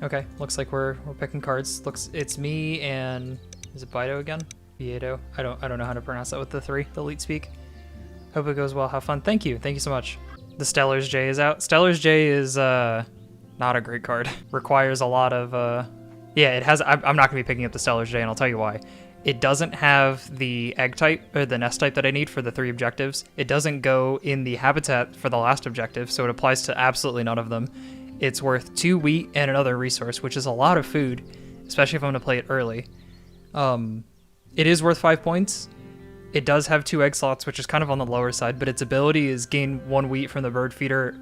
Okay, looks like we're picking cards. It's me and is it Bido again? Biedo. I don't know how to pronounce that with the 3, the elite speak. Hope it goes well. Have fun. Thank you so much. The Stellar's J is out. Stellar's J is not a great card. Requires a lot of yeah, it has. I'm not gonna be picking up the Stellar's J, and I'll tell you why. It doesn't have the egg type or the nest type that I need for the 3 objectives. It doesn't go in the habitat for the last objective, so it applies to absolutely none of them. It's worth 2 wheat and another resource, which is a lot of food, especially if I'm gonna play it early. It is worth 5 points. It does have 2 egg slots, which is kind of on the lower side, but its ability is gain 1 wheat from the bird feeder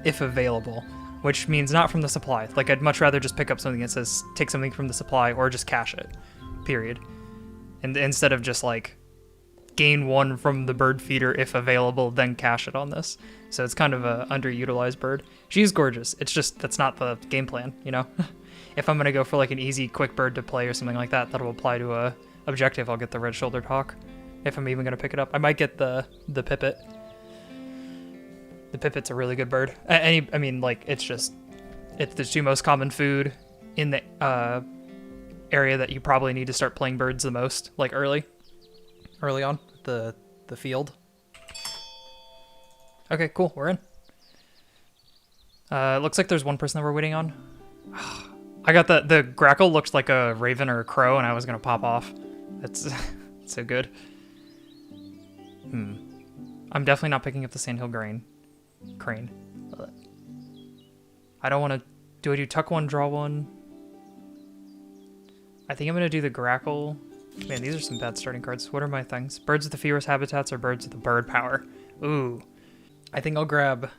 if available, which means not from the supply. Like, I'd much rather just pick up something that says take something from the supply or just cash it, period. And instead of just like gain 1 from the bird feeder if available, then cash it on this. So it's kind of a underutilized bird. She's gorgeous. It's just, that's not the game plan, you know? If I'm gonna go for like an easy, quick bird to play or something like that, that'll apply to a objective, I'll get the red-shouldered hawk. If I'm even gonna pick it up. I might get the pipit. The pipit's a really good bird. I mean, like, it's the 2 most common food in the area that you probably need to start playing birds the most, like early on, the field. Okay, cool, we're in. It looks like there's 1 person that we're waiting on. I got the grackle looked like a raven or a crow, and I was gonna pop off. That's so good. I'm definitely not picking up the sandhill crane. I don't want to. Do I do tuck 1, draw 1? I think I'm gonna do the grackle. Man, these are some bad starting cards. What are my things? Birds with the fewest habitats or birds with the bird power? Ooh, I think I'll grab.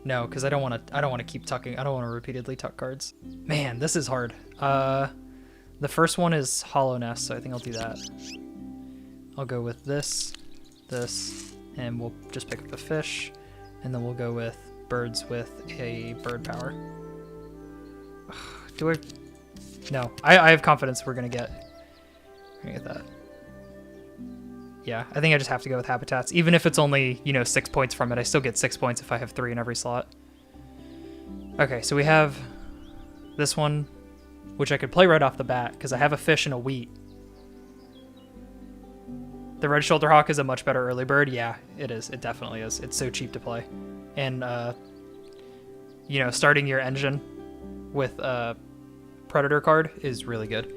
No, because I don't want to keep tucking. I don't want to repeatedly tuck cards. Man, this is hard. The first one is Hollow Nest, so I think I'll do that. I'll go with this, and we'll just pick up the fish, and then we'll go with birds with a bird power. Do I? No, I have confidence we're gonna get that. Yeah, I think I just have to go with habitats. Even if it's only, 6 points from it, I still get 6 points if I have 3 in every slot. Okay, so we have this one, which I could play right off the bat, because I have a fish and a wheat. The red shoulder hawk is a much better early bird. Yeah, it is. It definitely is. It's so cheap to play. And, starting your engine with a predator card is really good.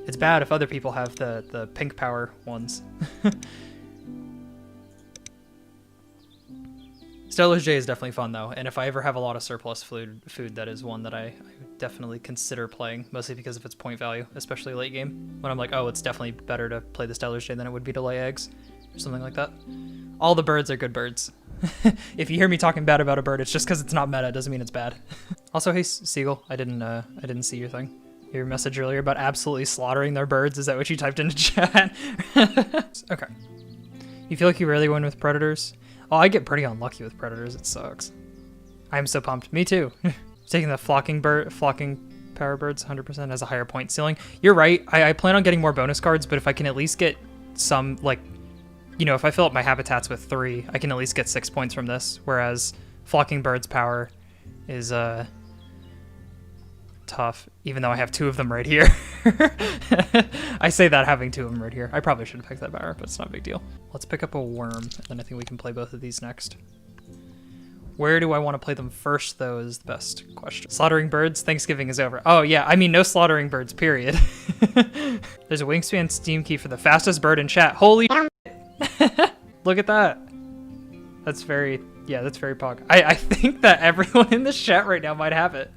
It's bad if other people have the pink power ones. Stellar's J is definitely fun though, and if I ever have a lot of surplus food, that is one that I definitely consider playing, mostly because of its point value, especially late game, when I'm like, oh, it's definitely better to play the Stellar's J than it would be to lay eggs, or something like that. All the birds are good birds. If you hear me talking bad about a bird, it's just because it's not meta, doesn't mean it's bad. Also, hey, Seagull, I didn't see your thing. Your message earlier about absolutely slaughtering their birds, is that what you typed into chat? Okay. You feel like you rarely win with predators? Oh, I get pretty unlucky with predators. It sucks. I'm so pumped. Me too. Taking the flocking power birds 100% has a higher point ceiling. You're right. I plan on getting more bonus cards, but if I can at least get some, like, if I fill up my habitats with 3, I can at least get 6 points from this. Whereas flocking birds power is tough, even though I have 2 of them right here. I say that having 2 of them right here. I probably should have picked that power, but it's not a big deal. Let's pick up a worm, and then I think we can play both of these next. Where do I want to play them first, though, is the best question. Slaughtering birds? Thanksgiving is over. Oh, yeah, I mean, no slaughtering birds, period. There's a Wingspan Steam key for the fastest bird in chat. Holy look at that. That's very pog. I think that everyone in this chat right now might have it.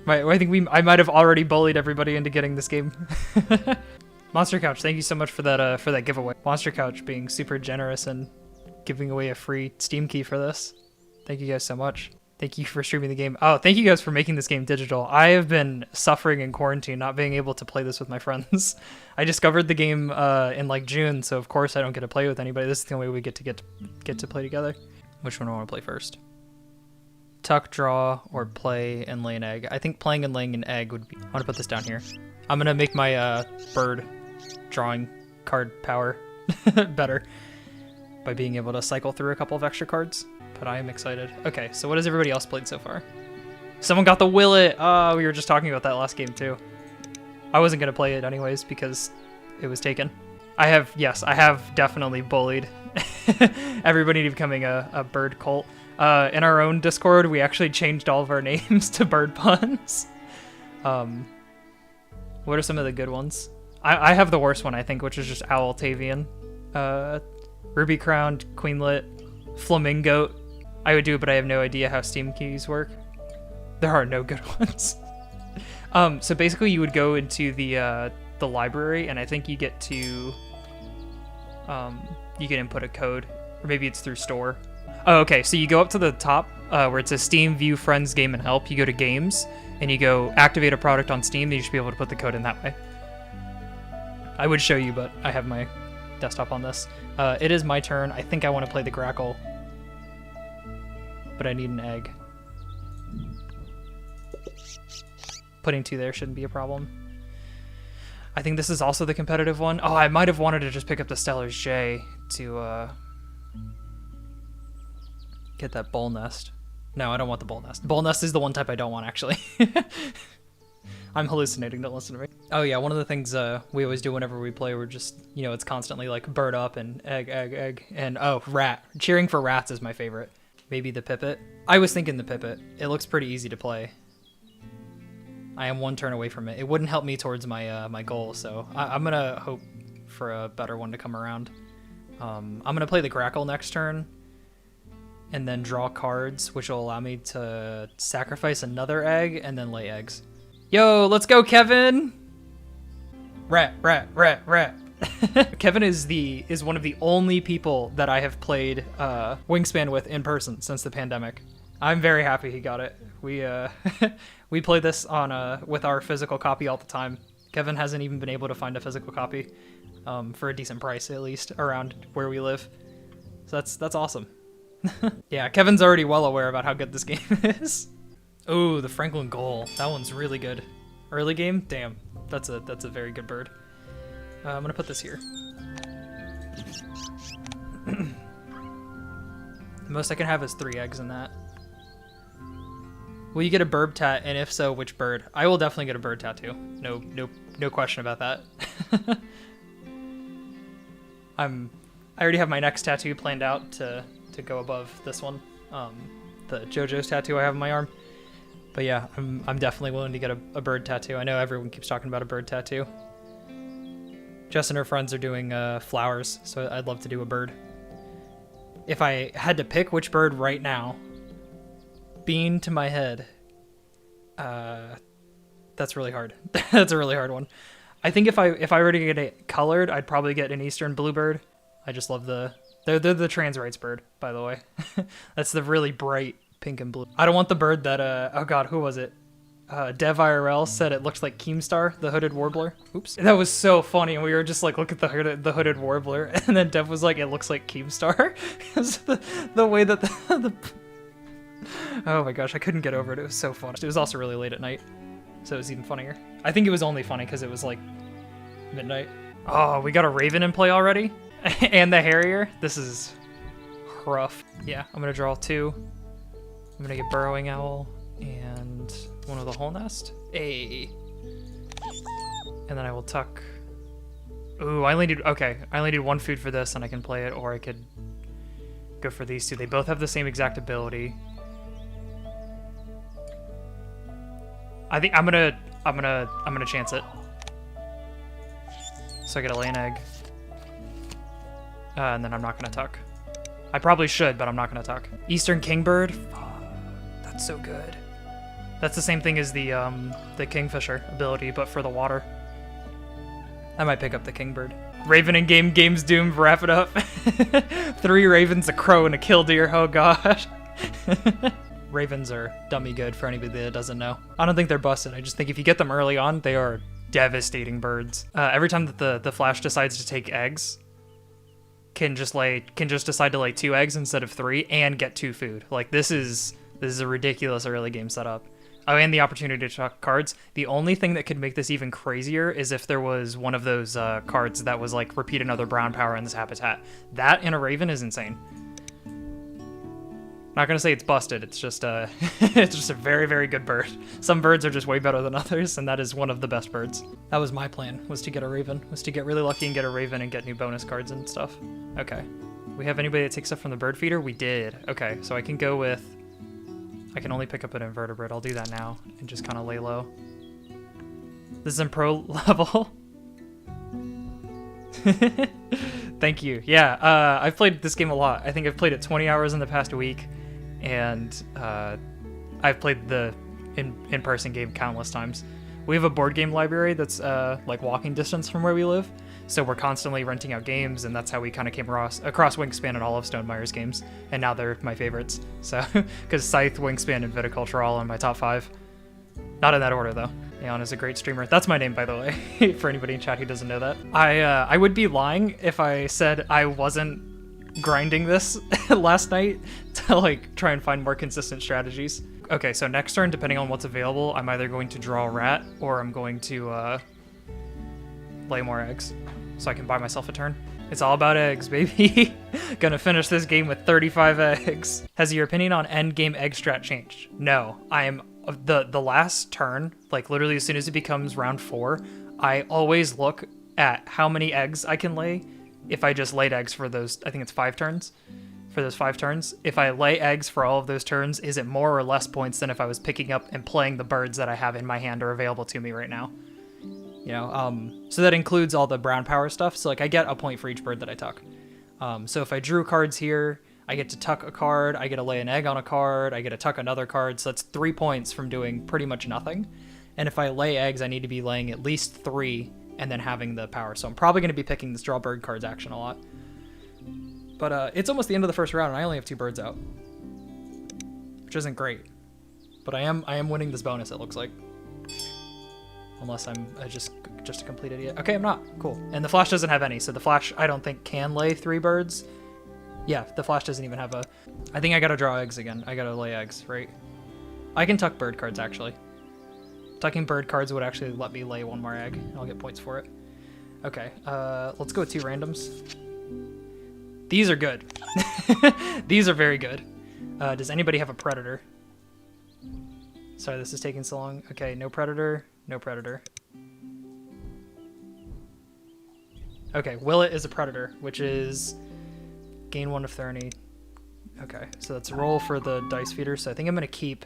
I think I might have already bullied everybody into getting this game. MonsterCouch, thank you so much for that giveaway. MonsterCouch being super generous and giving away a free Steam key for this. Thank you guys so much. Thank you for streaming the game. Oh, thank you guys for making this game digital. I have been suffering in quarantine, not being able to play this with my friends. I discovered the game in like June, so of course I don't get to play with anybody. This is the only way we get to play together. Which one do I want to play first? Tuck, draw, or play and lay an egg. I think playing and laying an egg would be... I want to put this down here. I'm going to make my bird drawing card power better by being able to cycle through a couple of extra cards. But I am excited. Okay, so what has everybody else played so far? Someone got the Willet. Oh, we were just talking about that last game too. I wasn't gonna play it anyways because it was taken. I have definitely bullied everybody into becoming a bird cult. In our own Discord, we actually changed all of our names to bird puns. What are some of the good ones? I have the worst one, I think, which is just Owl Tavian. Ruby Crowned, Queenlet, Flamingo. I would do it, but I have no idea how Steam keys work. There are no good ones. So basically you would go into the library, and I think you get to, you can input a code, or maybe it's through store. Oh, okay, so you go up to the top where it says Steam, View, Friends, Game, and Help. You go to Games, and you go Activate a Product on Steam, and you should be able to put the code in that way. I would show you, but I have my desktop on this. It is my turn. I think I want to play the Grackle, but I need an egg. Putting 2 there shouldn't be a problem. I think this is also the competitive one. Oh, I might have wanted to just pick up the Stellar's J to get that Bull Nest. No, I don't want the Bull Nest. Bull Nest is the one type I don't want, actually. I'm hallucinating, don't listen to me. Oh yeah, one of the things we always do whenever we play, we're just, you know, it's constantly like bird up and egg, egg, egg, and oh, rat. Cheering for rats is my favorite. Maybe the Pipit. I was thinking the Pipit. It looks pretty easy to play. I am 1 turn away from it. It wouldn't help me towards my my goal, so I'm gonna hope for a better one to come around. I'm gonna play the Grackle next turn, and then draw cards, which will allow me to sacrifice another egg and then lay eggs. Yo, let's go, Kevin! Rat, rat, rat, rat. Kevin is one of the only people that I have played Wingspan with in person since the pandemic. I'm very happy he got it. We we play this on with our physical copy all the time. Kevin hasn't even been able to find a physical copy for a decent price, at least around where we live. So that's awesome. Yeah, Kevin's already well aware about how good this game is. Oh, the Franklin Gull. That one's really good. Early game? Damn, that's a very good bird. I'm gonna put this here. The most I can have is 3 eggs in that. Will you get a bird tat, and if so, which bird? I will definitely get a bird tattoo. No question about that. I already have my next tattoo planned out to go above this one. The JoJo's tattoo I have on my arm. But yeah, I'm definitely willing to get a bird tattoo. I know everyone keeps talking about a bird tattoo. Jess and her friends are doing flowers, so I'd love to do a bird. If I had to pick which bird right now, bean to my head, that's really hard. That's a really hard one. I think if I were to get it colored, I'd probably get an Eastern bluebird. I just love they're the trans rights bird, by the way. That's the really bright pink and blue. I don't want the bird that oh god, who was it? Dev IRL said it looks like Keemstar, the hooded warbler. Oops. That was so funny, and we were just like, look at the hooded warbler, and then Dev was like, it looks like Keemstar. the way that the oh my gosh, I couldn't get over it. It was so funny. It was also really late at night, so it was even funnier. I think it was only funny because it was like midnight. Oh, we got a Raven in play already? And the Harrier? This is rough. Yeah, I'm gonna draw 2. I'm gonna get Burrowing Owl and one of the Whole Nest. And then I will tuck. Ooh, I only need 1 food for this and I can play it, or I could go for these 2. They both have the same exact ability. I think I'm gonna chance it. So I get to lay an egg. And then I'm not gonna tuck. I probably should, but I'm not gonna tuck. Eastern Kingbird? That's so good. That's the same thing as the Kingfisher ability, but for the water. I might pick up the Kingbird. Raven in game's doomed, wrap it up. 3 ravens, a crow, and a killdeer, oh gosh. Ravens are dummy good for anybody that doesn't know. I don't think they're busted, I just think if you get them early on, they are devastating birds. Every time that the Flash decides to take eggs, can just decide to lay 2 eggs instead of 3 and get 2 food. Like this is a ridiculous early game setup. Oh, and the opportunity to chuck cards. The only thing that could make this even crazier is if there was one of those cards that was like repeat another brown power in this habitat. That in a Raven is insane. Not gonna say it's busted, it's just it's just a very, very good bird. Some birds are just way better than others, and that is one of the best birds. That was my plan, was to get a raven, was to get really lucky and get a raven and get new bonus cards and stuff. Okay. We have anybody that takes stuff from the bird feeder? We did. Okay, so I can go with... I can only pick up an invertebrate. I'll do that now and just kind of lay low. This is in pro level. Thank you. Yeah, I've played this game a lot. I think I've played it 20 hours in the past week, and I've played the in-person game countless times. We have a board game library that's like walking distance from where we live, so we're constantly renting out games, and that's how we kind of came across Wingspan and all of Stonemeyer's games, and now they're my favorites. So, because Scythe, Wingspan, and Viticulture are all in my top 5. Not in that order, though. Aeon is a great streamer. That's my name, by the way, for anybody in chat who doesn't know that. I would be lying if I said I wasn't grinding this last night to like try and find more consistent strategies. Okay, so next turn, depending on what's available, I'm either going to draw a rat or I'm going to lay more eggs so I can buy myself a turn. It's all about eggs, baby. Gonna finish this game with 35 eggs. Has your opinion on endgame egg strat changed? No, I am the last turn, like literally as soon as it becomes round 4, I always look at how many eggs I can lay if I just laid eggs for those, I think it's 5 turns. For those 5 turns, if I lay eggs for all of those turns, is it more or less points than if I was picking up and playing the birds that I have in my hand or available to me right now? You know, so that includes all the brown power stuff. So like I get a point for each bird that I tuck. So if I drew cards here, I get to tuck a card, I get to lay an egg on a card, I get to tuck another card, so that's 3 points from doing pretty much nothing. And if I lay eggs, I need to be laying at least 3 and then having the power. So I'm probably going to be picking this draw bird cards action a lot. But it's almost the end of the first round, and I only have 2 birds out, which isn't great. But I am winning this bonus, it looks like. Unless I'm just a complete idiot. Okay, I'm not. Cool. And the flash doesn't have any, so the flash, I don't think, can lay 3 birds. Yeah, the flash doesn't even have a... I think I gotta draw eggs again. I gotta lay eggs, right? I can tuck bird cards, actually. Tucking bird cards would actually let me lay 1 more egg, and I'll get points for it. Okay, let's go with 2 randoms. These are good. These are very good. Does anybody have a predator? Sorry, this is taking so long. Okay, no predator, no predator. Okay, Willet is a predator, which is... Gain 1 of 30. Okay, so let's roll for the dice feeder. So I think I'm going to keep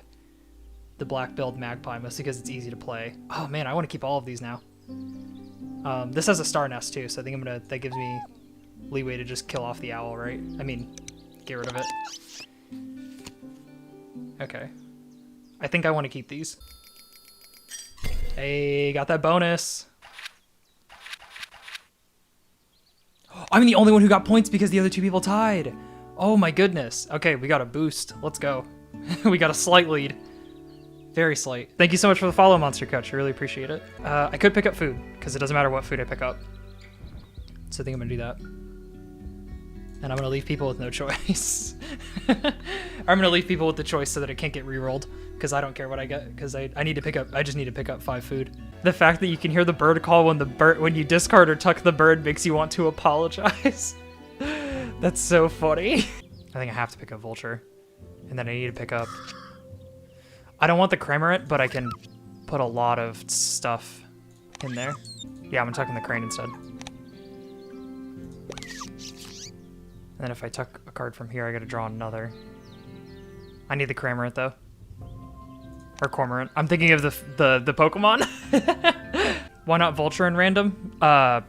the black-billed magpie, mostly because it's easy to play. Oh man, I want to keep all of these now. This has a star nest too, so I think I'm going to... That gives me leeway to just kill off the owl, right? I mean, get rid of it. Okay. I think I want to keep these. Hey, got that bonus. I'm the only one who got points because the other 2 people tied. Oh my goodness. Okay, we got a boost. Let's go. We got a slight lead. Very slight. Thank you so much for the follow, MonsterCouch. I really appreciate it. I could pick up food, because it doesn't matter what food I pick up. So I think I'm going to do that. And I'm going to leave people with no choice. I'm going to leave people with the choice so that it can't get rerolled, because I don't care what I get, because I need to pick up, I just need to pick up 5 food. The fact that you can hear the bird call when you discard or tuck the bird makes you want to apologize. That's so funny. I think I have to pick up vulture, and then I need to pick up... I don't want the Cramorant, but I can put a lot of stuff in there. Yeah, I'm tucking the crane instead. And then if I tuck a card from here, I gotta draw another. I need the Cramorant though. Or Cormorant. I'm thinking of the Pokemon. Why not Vulture in random?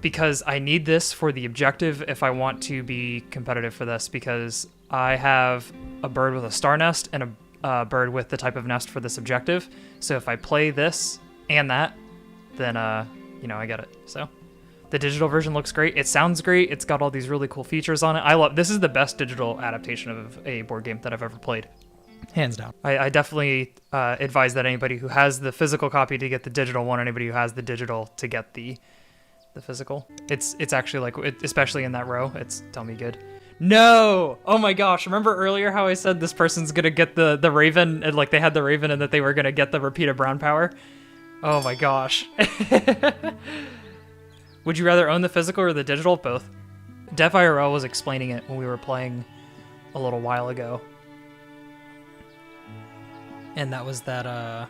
Because I need this for the objective if I want to be competitive for this, because I have a bird with a star nest and a bird with the type of nest for this objective. So if I play this and that, then, you know, I get it. So the digital version looks great. It sounds great. It's got all these really cool features on it. This is the best digital adaptation of a board game that I've ever played. Hands down. I definitely advise that anybody who has the physical copy to get the digital one, anybody who has the digital to get the physical. It's actually like, especially in that row, it's tell me good. No! Oh my gosh, remember earlier how I said this person's gonna get the Raven, and like they had the Raven and that they were gonna get the repeated brown power? Oh my gosh. Would you rather own the physical or the digital? Both. Def IRL was explaining it when we were playing a little while ago. and that was that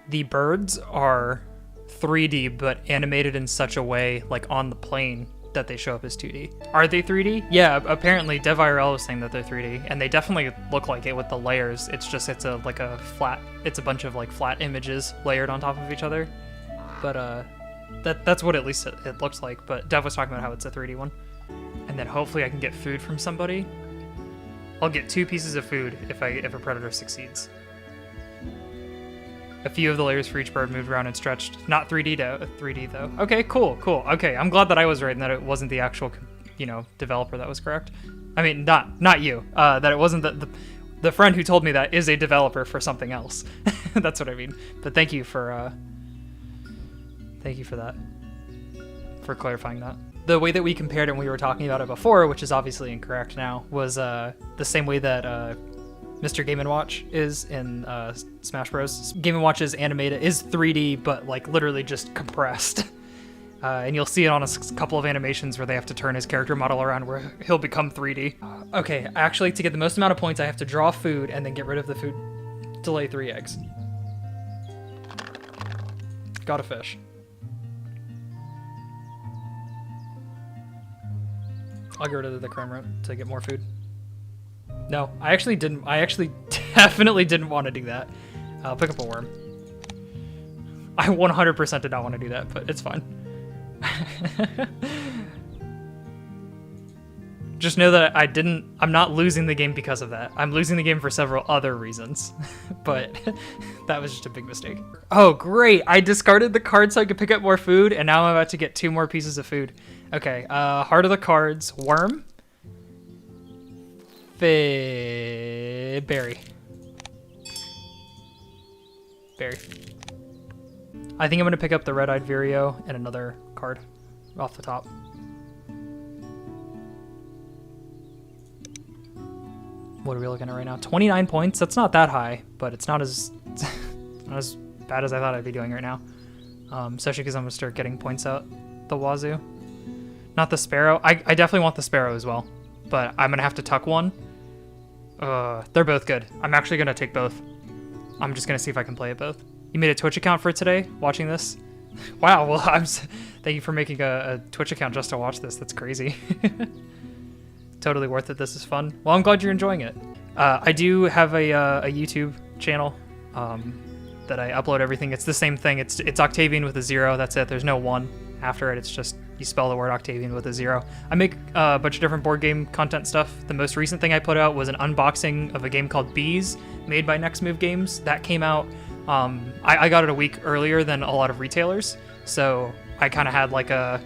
the birds are 3D but animated in such a way, like on the plane, that they show up as 2D. Are they 3D? Yeah, apparently DevIRL was saying that they're 3D, and they definitely look like it with the layers. It's just it's a bunch of like flat images layered on top of each other. But that's what at least it looks like. But Dev was talking about how it's a 3D one. And then hopefully I can get food from somebody. I'll get 2 pieces of food if a predator succeeds. A few of the layers for each bird moved around and stretched. Not 3D though. Okay, cool. Okay, I'm glad that I was right and that it wasn't the actual, developer that was correct. I mean, not you. That it wasn't the friend who told me that is a developer for something else. That's what I mean. But thank you for that. For clarifying that. The way that we compared it when we were talking about it before, which is obviously incorrect now, was the same way that Mr. Game & Watch is in Smash Bros. Game & Watch is animated, is 3D, but like literally just compressed. And you'll see it on a couple of animations where they have to turn his character model around where he'll become 3D. Okay, actually to get the most amount of points, I have to draw food and then get rid of the food to lay 3 eggs. Got a fish. I'll get rid of the crime rope to get more food. No, I actually didn't. I actually definitely didn't want to do that. I'll pick up a worm. I 100% did not want to do that, but it's fine. Just know that I'm not losing the game because of that. I'm losing the game for several other reasons, but that was just a big mistake. Oh, great. I discarded the card so I could pick up more food, and now I'm about to get 2 more pieces of food. Okay, heart of the cards, worm, berry. I think I'm gonna pick up the red-eyed Vireo and another card off the top. What are we looking at right now? 29 points. That's not that high, but it's not as bad as I thought I'd be doing right now. Especially because I'm gonna start getting points out the wazoo. Not the sparrow. I definitely want the sparrow as well, but I'm gonna have to tuck one. They're both good. I'm actually gonna take both. I'm just gonna see if I can play it both. You made a Twitch account for today, watching this? Wow, well, thank you for making a Twitch account just to watch this. That's crazy. Totally worth it. This is fun. Well, I'm glad you're enjoying it. I do have a YouTube channel that I upload everything. It's the same thing. It's Octavian with a 0. That's it. There's no 1 after it. It's just you spell the word Octavian with a 0. I make a bunch of different board game content stuff. The most recent thing I put out was an unboxing of a game called Bees, made by Next Move Games. That came out. I got it a week earlier than a lot of retailers, so I kind of had like a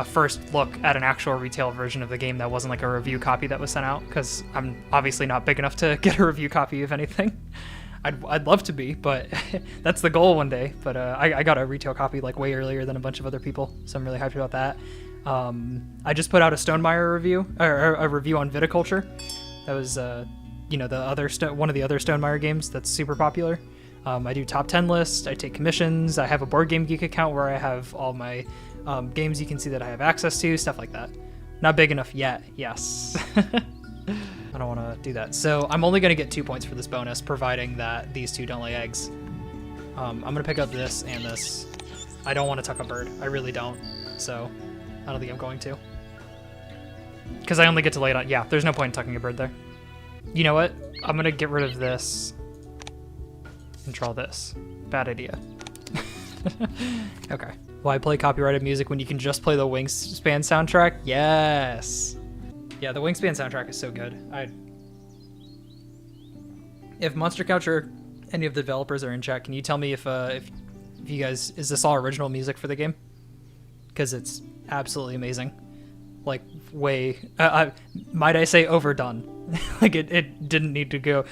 first look at an actual retail version of the game that wasn't like a review copy that was sent out, because I'm obviously not big enough to get a review copy of anything. I'd love to be, but that's the goal one day. But I got a retail copy like way earlier than a bunch of other people, so I'm really happy about that. I just put out a Stonemaier review, or a review on viticulture. That was one of the other Stonemaier games that's super popular. I do top 10 lists, I take commissions, I have a Board Game Geek account where I have all my games you can see that I have access to, stuff like that. Not big enough yet, yes. I don't want to do that. So I'm only going to get 2 points for this bonus, providing that these 2 don't lay eggs. I'm going to pick up this and this. I don't want to tuck a bird. I really don't. So I don't think I'm going to. Because I only get to lay it on. Yeah, there's no point in tucking a bird there. You know what? I'm going to get rid of this and draw this. Bad idea. Okay. Why play copyrighted music when you can just play the Wingspan soundtrack? Yes. Yeah, the Wingspan soundtrack is so good. If MonsterCouch or any of the developers are in chat, can you tell me if you guys, is this all original music for the game? Because it's absolutely amazing. Like way, might I say overdone. Like it didn't need to go.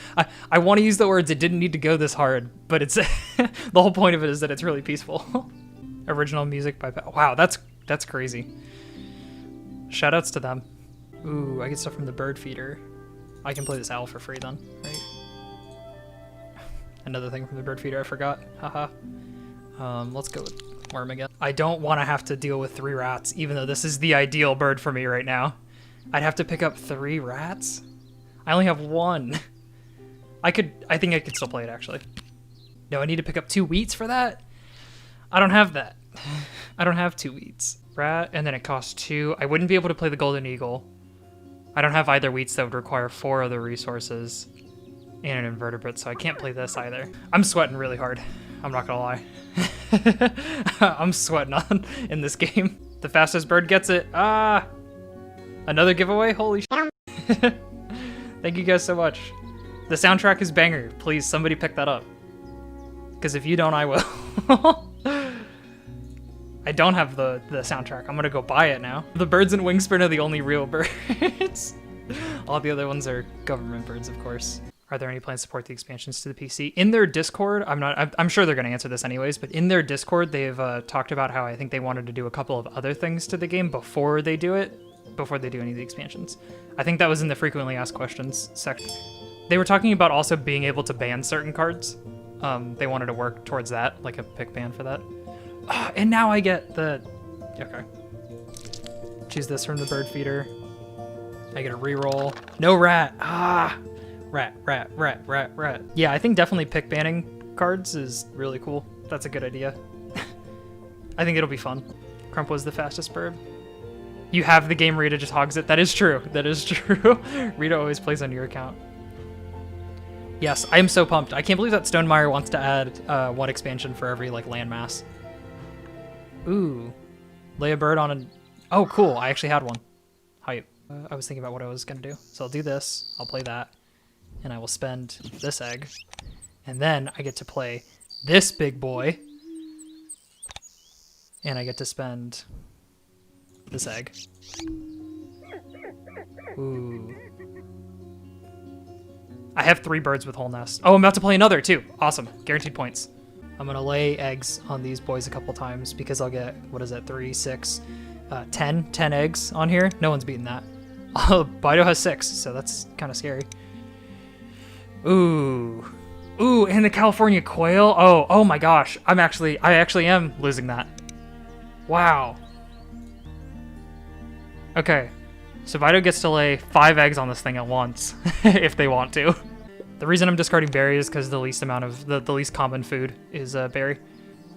I want to use the words, it didn't need to go this hard, but it's the whole point of it is that it's really peaceful. Original music by, wow, that's crazy. Shout outs to them. Ooh, I get stuff from the bird feeder. I can play this owl for free then, right? Another thing from the bird feeder I forgot, haha. Let's go with worm again. I don't want to have to deal with 3 rats, even though this is the ideal bird for me right now. I'd have to pick up 3 rats? I only have 1. I think I could still play it, actually. No, I need to pick up 2 wheats for that? I don't have that. I don't have 2 wheats. Rat, and then it costs 2. I wouldn't be able to play the Golden Eagle. I don't have either wheats that would require 4 other resources and an invertebrate, so I can't play this either. I'm sweating really hard. I'm not gonna lie. I'm sweating on in this game. The fastest bird gets it. Ah! Another giveaway? Holy shit. Thank you guys so much. The soundtrack is banger. Please, somebody pick that up. Because if you don't, I will. I don't have the soundtrack. I'm gonna go buy it now. The birds in Wingspan are the only real birds. All the other ones are government birds, of course. Are there any plans to support the expansions to the PC? In their Discord, I'm sure they're gonna answer this anyways, but in their Discord, they've talked about how I think they wanted to do a couple of other things to the game before they do any of the expansions. I think that was in the frequently asked questions section. They were talking about also being able to ban certain cards. They wanted to work towards that, like a pick ban for that. And now I get the... Okay. Choose this from the bird feeder. I get a reroll. No rat! Ah! Rat. Yeah, I think definitely pick banning cards is really cool. That's a good idea. I think it'll be fun. Crump was the fastest bird. You have the game, Rita just hogs it. That is true. That is true. Rita always plays on your account. Yes, I am so pumped. I can't believe that Stonemeyer wants to add 1 expansion for every like landmass. Ooh, lay a bird on a... Oh, cool. I actually had one. Hype. I was thinking about what I was gonna do. So I'll do this. I'll play that. And I will spend this egg. And then I get to play this big boy. And I get to spend this egg. Ooh. I have 3 birds with whole nests. Oh, I'm about to play another too. Awesome. Guaranteed points. I'm gonna lay eggs on these boys a couple times because I'll get, what is that, 3, 6, 10 eggs on here. No one's beating that. Oh, Bido has 6, so that's kind of scary. Ooh, and the California quail. Oh my gosh. I actually am losing that. Wow. Okay, so Bido gets to lay 5 eggs on this thing at once if they want to. The reason I'm discarding berry is because the least amount of the least common food is berry.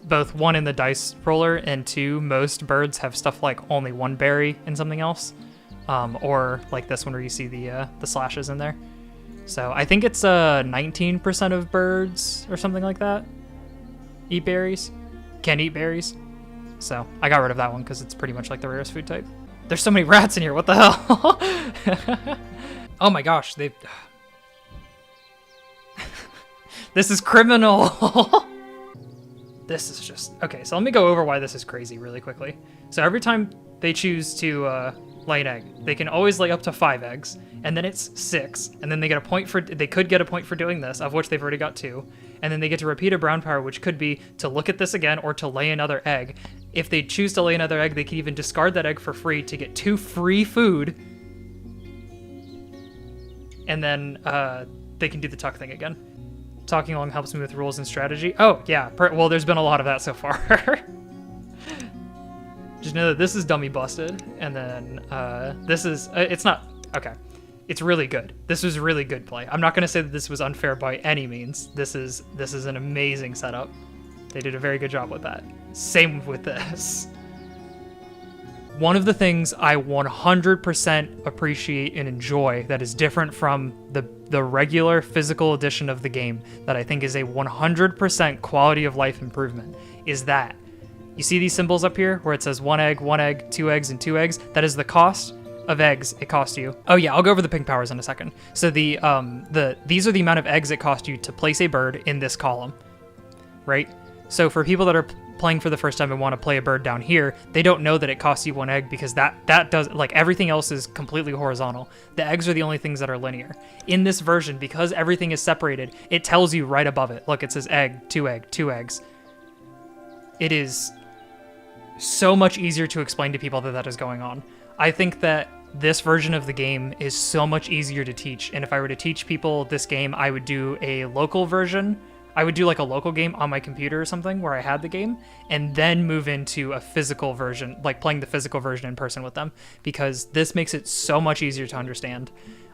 Both 1 in the dice roller and 2, most birds have stuff like only 1 berry and something else, or like this one where you see the slashes in there. So I think it's 19% of birds or something like that eat berries, can eat berries. So I got rid of that one because it's pretty much like the rarest food type. There's so many rats in here. What the hell? Oh my gosh, they. This is criminal. This is just... Okay, so let me go over why this is crazy really quickly. So every time they choose to lay an egg, they can always lay up to 5 eggs, and then it's 6, and then they get a point for... They could get a point for doing this, of which they've already got 2, and then they get to repeat a brown power, which could be to look at this again or to lay another egg. If they choose to lay another egg, they can even discard that egg for free to get 2 free food, and then they can do the tuck thing again. Talking along helps me with rules and strategy. Oh, yeah. Well, there's been a lot of that so far. Just know that this is dummy busted, and then this is... it's not... Okay. It's really good. This was really good play. I'm not going to say that this was unfair by any means. This is an amazing setup. They did a very good job with that. Same with this. One of the things I 100% appreciate and enjoy that is different from the regular physical edition of the game that I think is a 100% quality of life improvement is that you see these symbols up here where it says 1 egg, 1 egg, 2 eggs, and 2 eggs. That is the cost of eggs it costs you. Oh yeah, I'll go over the pink powers in a second. So these are the amount of eggs it costs you to place a bird in this column, right? So for people that are playing for the first time and want to play a bird down here, they don't know that it costs you 1 egg because that does, like, everything else is completely horizontal. The eggs are the only things that are linear. In this version, because everything is separated, it tells you right above it. Look, it says egg, 2 egg, 2 eggs. It is so much easier to explain to people that is going on. I think that this version of the game is so much easier to teach, and if I were to teach people this game, I would do a local version. I would do like a local game on my computer or something where I had the game, and then move into a physical version, like playing the physical version in person with them, because this makes it so much easier to understand.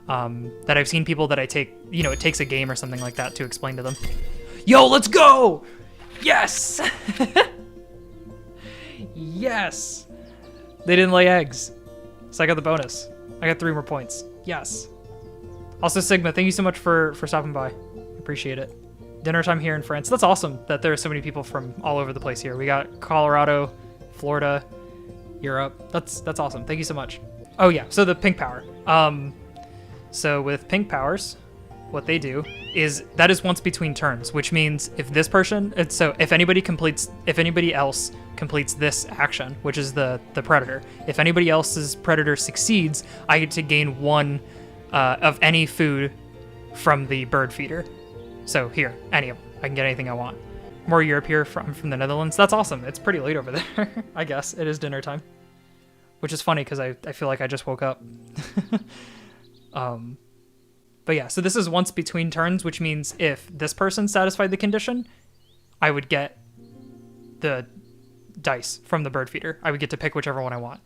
that I've seen people that I take, you know, it takes a game or something like that to explain to them. Yo, let's go! Yes! Yes! They didn't lay eggs. So I got the bonus. I got 3 more points. Yes. Also, Sigma, thank you so much for stopping by. Appreciate it. Dinner time here in France. That's awesome that there are so many people from all over the place here. We got Colorado, Florida, Europe. That's awesome. Thank you so much. Oh yeah, so the pink power. So with pink powers, what they do is that is once between turns, which means if this person, so if anybody else completes this action, which is the predator, if anybody else's predator succeeds, I get to gain 1 of any food from the bird feeder. So here, any of them. I can get anything I want. More Europe here from the Netherlands. That's awesome. It's pretty late over there. I guess it is dinner time, which is funny because I feel like I just woke up. But yeah, so this is once between turns, which means if this person satisfied the condition, I would get the dice from the bird feeder. I would get to pick whichever one I want.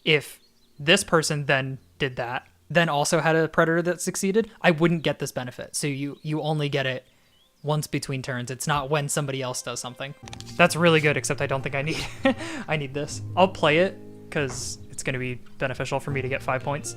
If this person then did that, then also had a predator that succeeded, I wouldn't get this benefit. So you only get it once between turns. It's not when somebody else does something. That's really good, except I don't think I need I need this. I'll play it because it's going to be beneficial for me to get 5 points.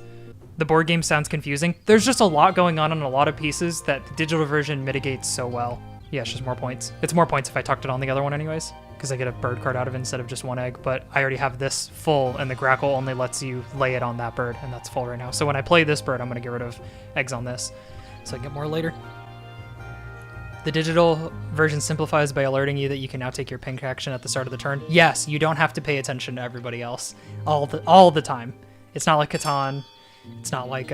The board game sounds confusing. There's just a lot going on a lot of pieces that the digital version mitigates so well. Yeah, it's just more points. It's more points if I tucked it on the other one anyways, because I get a bird card out of it instead of just 1 egg, but I already have this full, and the grackle only lets you lay it on that bird, and that's full right now. So when I play this bird, I'm going to get rid of eggs on this, so I get more later. The digital version simplifies by alerting you that you can now take your pink action at the start of the turn. Yes, you don't have to pay attention to everybody else all the time. It's not like Catan. It's not like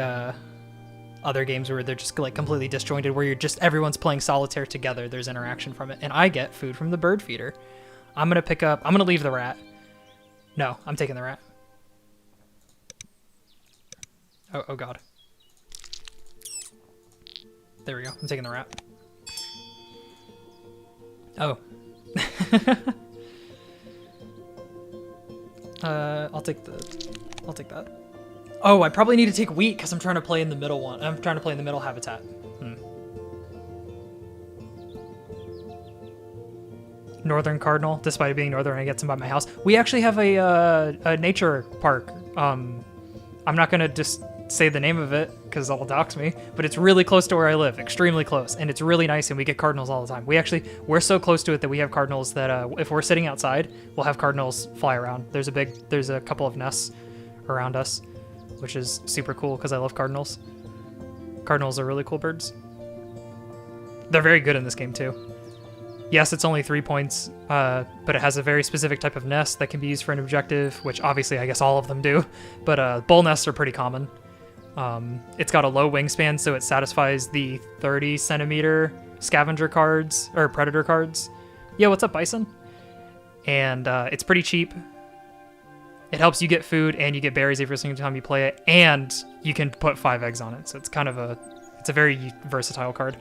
other games where they're just like completely disjointed, where everyone's playing solitaire together. There's interaction from it, and I get food from the bird feeder. I'm gonna leave the rat. No, I'm taking the rat. Oh god. There we go. I'm taking the rat. Oh. I'll take that. Oh, I probably need to take wheat because I'm trying to play in the middle one. I'm trying to play in the middle habitat. Northern cardinal, despite it being northern, I get some by my house. We actually have a nature park. I'm not gonna just say the name of it because it'll dox me, but it's really close to where I live, extremely close, and it's really nice, and we get cardinals all the time. We're so close to it that we have cardinals that if we're sitting outside, we'll have cardinals fly around. There's a couple of nests around us, which is super cool because I love cardinals. Cardinals are really cool birds. They're very good in this game too. Yes, it's only 3 points, but it has a very specific type of nest that can be used for an objective, which obviously I guess all of them do, but bull nests are pretty common. It's got a low wingspan, so it satisfies the 30 centimeter scavenger cards, or predator cards. Yeah, what's up, Bison? And it's pretty cheap. It helps you get food, and you get berries every single time you play it, and you can put 5 eggs on it, so it's kind of it's a very versatile card.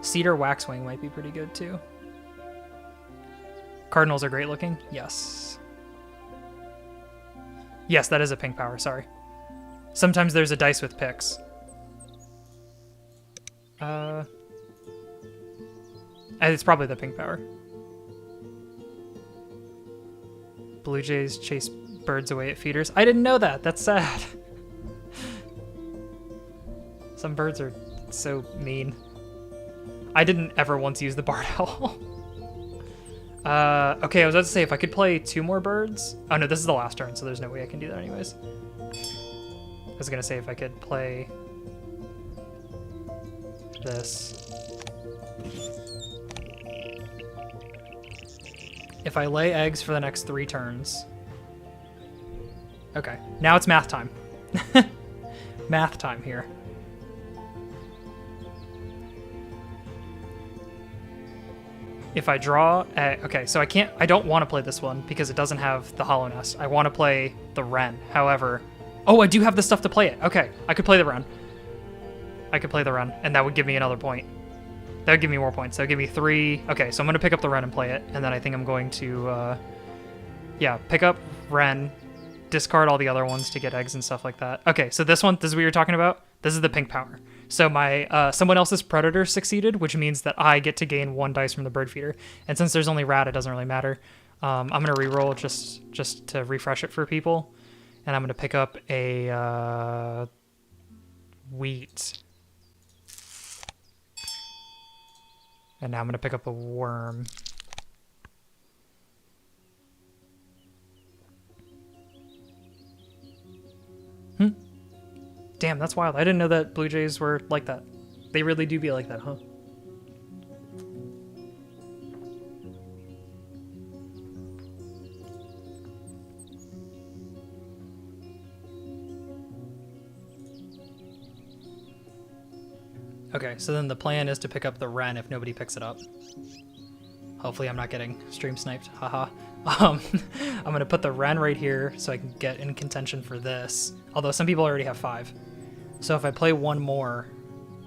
Cedar Waxwing might be pretty good too. Cardinals are great looking. Yes. Yes, that is a pink power, sorry. Sometimes there's a dice with picks. It's probably the pink power. Blue jays chase birds away at feeders. I didn't know that. That's sad. Some birds are so mean. I didn't ever once use the barred owl. Okay, I was about to say if I could play 2 more birds. Oh no, this is the last turn, so there's no way I can do that anyways. I was gonna say if I could play this. If I lay eggs for the next 3 turns. Okay, now it's math time. Math time here. If I draw, okay, so I don't want to play this one because it doesn't have the hollow nest. I want to play the wren. However, oh, I do have the stuff to play it. Okay, I could play the wren. I could play the wren, and that would give me another point. That would give me more points. That would give me 3. Okay, so I'm going to pick up the wren and play it, and then I think I'm going to, yeah, pick up wren, discard all the other ones to get eggs and stuff like that. Okay, so this one, this is what you're talking about. This is the pink power. So my someone else's predator succeeded, which means that I get to gain 1 dice from the bird feeder. And since there's only rat, it doesn't really matter. I'm gonna re-roll just to refresh it for people, and I'm gonna pick up a wheat, and now I'm gonna pick up a worm. Damn, that's wild. I didn't know that blue jays were like that. They really do be like that, huh? Okay, so then the plan is to pick up the wren if nobody picks it up. Hopefully I'm not getting stream sniped, haha. I'm gonna put the wren right here so I can get in contention for this. Although some people already have 5. So if I play one more,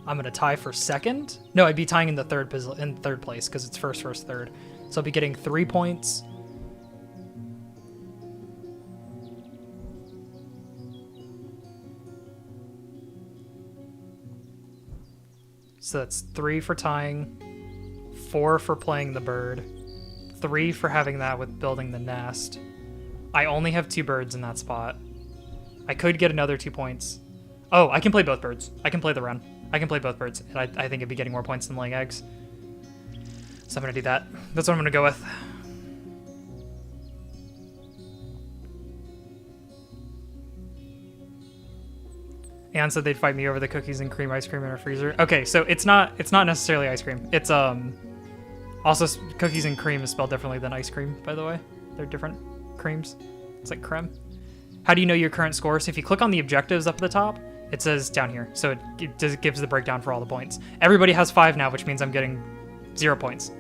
I'm gonna tie for second. No, I'd be tying in the third place because it's first, third. So I'll be getting 3 points. So that's 3 for tying, 4 for playing the bird, 3 for having that with building the nest. I only have 2 birds in that spot. I could get another 2 points. Oh, I can play both birds. I can play the wren. I can play both birds, and I think I'd be getting more points than laying eggs. So I'm gonna do that. That's what I'm gonna go with. Anne said they'd fight me over the cookies and cream ice cream in our freezer. Okay, so it's not necessarily ice cream. It's also cookies and cream is spelled differently than ice cream, by the way. They're different creams. It's like creme. How do you know your current score? So if you click on the objectives up at the top, it says down here. So it gives the breakdown for all the points. Everybody has 5 now, which means I'm getting 0 points.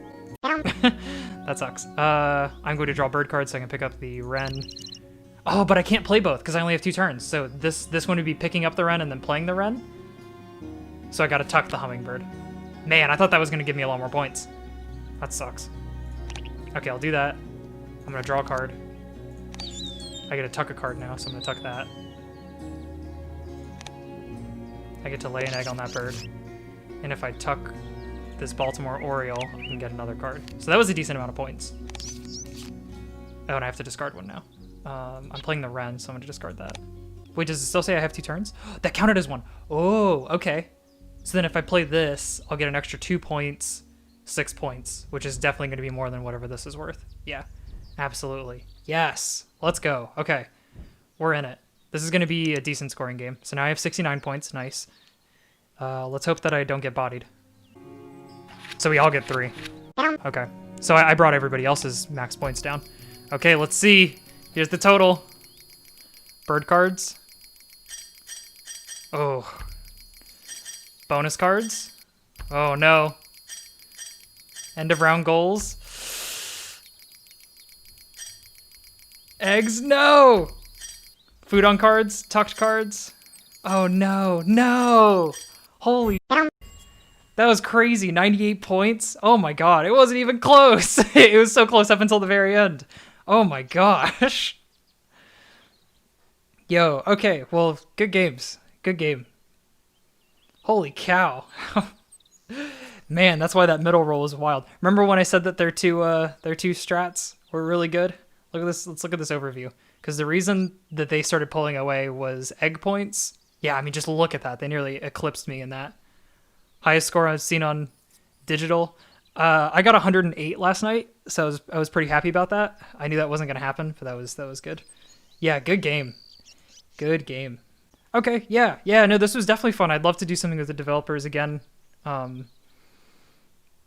That sucks. I'm going to draw bird cards so I can pick up the wren. Oh, but I can't play both because I only have 2 turns. So this one would be picking up the wren and then playing the wren. So I gotta tuck the hummingbird. Man, I thought that was gonna give me a lot more points. That sucks. Okay, I'll do that. I'm gonna draw a card. I get to tuck a card now, so I'm gonna tuck that. I get to lay an egg on that bird. And if I tuck this Baltimore Oriole, I can get another card. So that was a decent amount of points. Oh, and I have to discard one now. I'm playing the wren, so I'm gonna discard that. Wait, does it still say I have 2 turns? That counted as 1. Oh, okay. So then if I play this, I'll get an extra 2 points, 6 points, which is definitely gonna be more than whatever this is worth. Yeah, absolutely. Yes, let's go. Okay, we're in it. This is gonna be a decent scoring game. So now I have 69 points, nice. Let's hope that I don't get bodied. So we all get 3. Okay, so I brought everybody else's max points down. Okay, let's see. Here's the total. Bird cards. Oh. Bonus cards. Oh no. End of round goals. Eggs, no! Food on cards, tucked cards. Oh no, no! Holy that was crazy, 98 points. Oh my god, it wasn't even close. It was so close up until the very end. Oh my gosh. Yo, okay, well, good games. Good game. Holy cow. Man, that's why that middle roll is wild. Remember when I said that their two strats were really good? Look at this. Let's look at this overview. Because the reason that they started pulling away was egg points. Yeah, I mean, just look at that. They nearly eclipsed me in that. Highest score I've seen on digital. I got 108 last night, so I was pretty happy about that. I knew that wasn't gonna happen, but that was good. Yeah, good game. Good game. Okay, yeah, no, this was definitely fun. I'd love to do something with the developers again.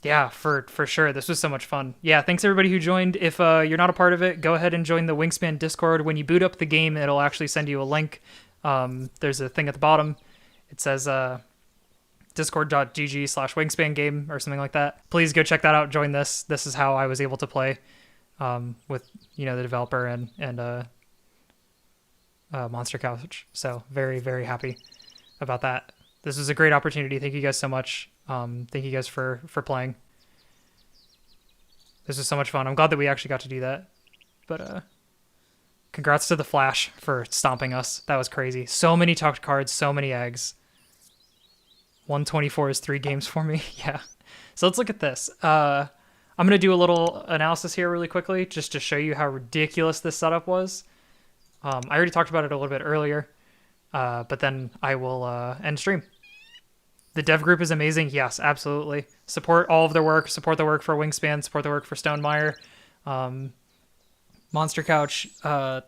Yeah, for sure. This was so much fun. Yeah, thanks everybody who joined. If you're not a part of it, go ahead and join the Wingspan Discord. When you boot up the game, it'll actually send you a link. There's a thing at the bottom. It says discord.gg/wingspan game or something like that. Please go check that out. Join this. This is how I was able to play with the developer and MonsterCouch. So very, very happy about that. This was a great opportunity. Thank you guys so much. Thank you guys for playing. This was so much fun. I'm glad that we actually got to do that. But Congrats to the Flash for stomping us. That was crazy. So many tucked cards, so many eggs. 124 is 3 games for me. Yeah. So let's look at this. I'm going to do a little analysis here really quickly just to show you how ridiculous this setup was. I already talked about it a little bit earlier, but then I will end stream. The dev group is amazing. Yes, absolutely. Support all of their work. Support the work for Wingspan. Support the work for Stonemeyer. MonsterCouch.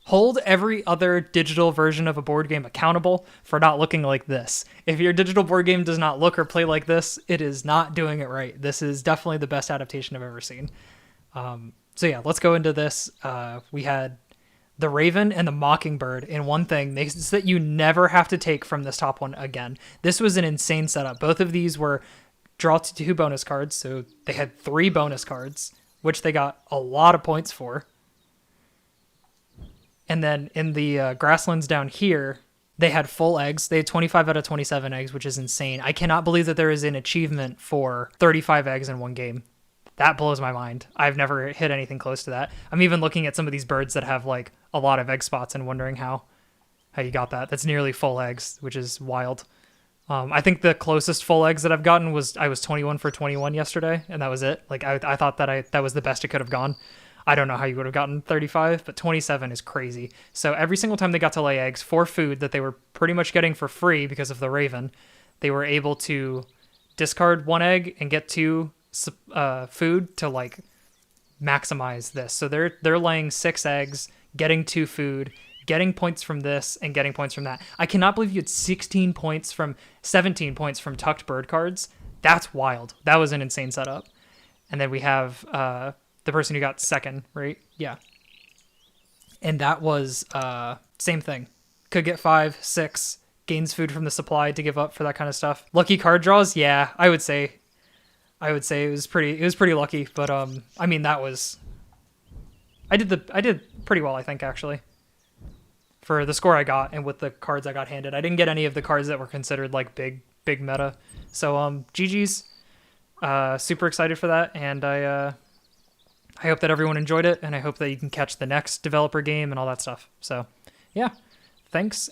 Hold every other digital version of a board game accountable for not looking like this. If your digital board game does not look or play like this, it is not doing it right. This is definitely the best adaptation I've ever seen. So yeah, let's go into this. We had the Raven and the Mockingbird in one thing. They said that you never have to take from this top one again. This was an insane setup. Both of these were draw 2 bonus cards, so they had 3 bonus cards, which they got a lot of points for. And then in the grasslands down here, they had full eggs. They had 25 out of 27 eggs, which is insane. I cannot believe that there is an achievement for 35 eggs in one game. That blows my mind. I've never hit anything close to that. I'm even looking at some of these birds that have like a lot of egg spots and wondering how you got that. That's nearly full eggs, which is wild. I think the closest full eggs that I've gotten was I was 21 for 21 yesterday, and that was it. Like I thought that was the best it could have gone. I don't know how you would have gotten 35, but 27 is crazy. So every single time they got to lay eggs for food that they were pretty much getting for free because of the Raven, they were able to discard 1 egg and get 2 food to like maximize this. So they're laying 6 eggs, getting 2 food, getting points from this, and getting points from that. I cannot believe you had 17 points from tucked bird cards. That's wild. That was an insane setup. And then we have the person who got second, right? Yeah. And that was same thing. Could get 5, 6, gains food from the supply to give up for that kind of stuff. Lucky card draws, yeah, I would say it was pretty lucky, but I mean I did pretty well, I think, actually, for the score I got and with the cards I got handed. I didn't get any of the cards that were considered like big meta. So GG's. Super excited for that, and I hope that everyone enjoyed it, and I hope that you can catch the next developer game and all that stuff. So, yeah, thanks.